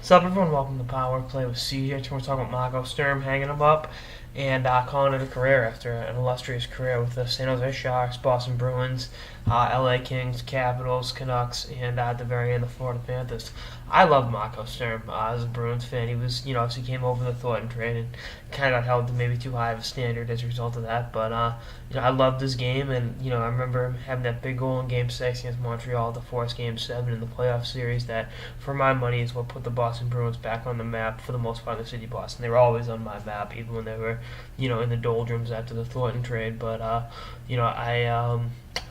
Sup everyone, welcome to Power Play with CJ. We're talking about Marco Sturm hanging him up and calling it a career after an illustrious career with the San Jose Sharks, Boston Bruins, LA Kings, Capitals, Canucks, and at the very end the Florida Panthers. I love Marco Sturm as a Bruins fan. He was, obviously came over the Thornton trade and kind of got held to maybe too high of a standard as a result of that. But I loved his game, and I remember him having that big goal in Game 6 against Montreal to force Game 7 in the playoff series. That, for my money, is what put the Boston Bruins back on the map for the most part in the city of Boston. They were always on my map, even when they were, in the doldrums after the Thornton trade. But I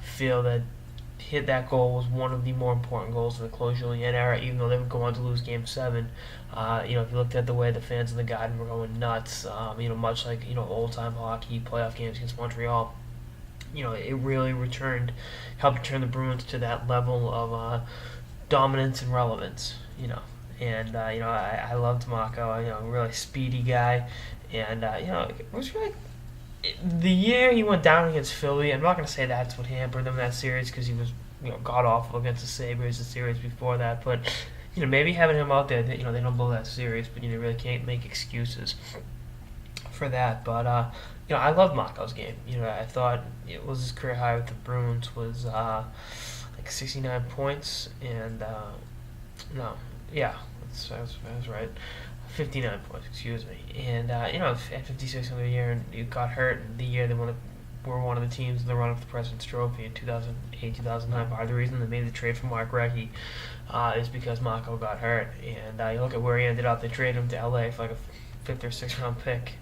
feel that hit that goal was one of the more important goals of the Claude Julien era, even though they would go on to lose Game 7. If you looked at the way the fans in the Garden were going nuts, much like, old-time hockey playoff games against Montreal, it really helped return the Bruins to that level of dominance and relevance, And, I loved Mako, really speedy guy. And, it was really the year he went down against Philly. I'm not going to say that's what hampered him that series because he was, god awful against the Sabres the series before that. But, maybe having him out there, they don't blow that series, but you really can't make excuses for that. But, I love Mako's game. I thought it was his career high with the Bruins was like 69 points. And, no, yeah, that's right. 59 points, excuse me. And, at 56 in the year, and you got hurt the year they were one of the teams in the run-up to the President's Trophy in 2008, 2009. Part of the reason they made the trade for Mark Recchi is because Mako got hurt. And you look at where he ended up. They traded him to LA for like a fifth or sixth round pick,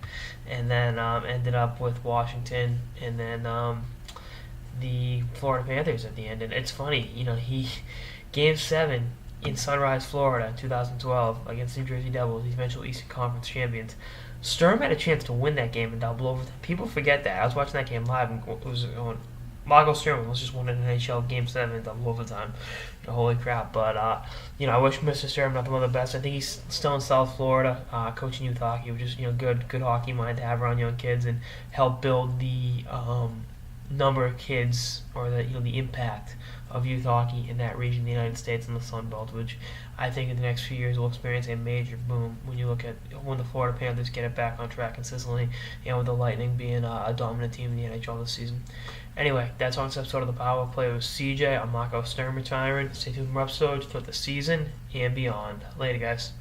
and then ended up with Washington, and then the Florida Panthers at the end. And it's funny, he Game 7 in Sunrise, Florida, in 2012 against New Jersey Devils, the eventual Eastern Conference champions. Sturm had a chance to win that game in double overtime. People forget that. I was watching that game live, and it was going, Marco Sturm was just winning an NHL Game 7 in double overtime. Holy crap. But, I wish Mr. Sturm nothing but the best. I think he's still in South Florida, coaching youth hockey, which is, good hockey mind to have around young kids and help build the number of kids, or the impact of youth hockey in that region of the United States and the Sun Belt, which I think in the next few years will experience a major boom when you look at when the Florida Panthers get it back on track consistently, and with the Lightning being a dominant team in the NHL this season. Anyway, that's on this episode of the Power Play with CJ. I'm Marco Sturm retiring. Stay tuned for episodes throughout the season and beyond. Later, guys.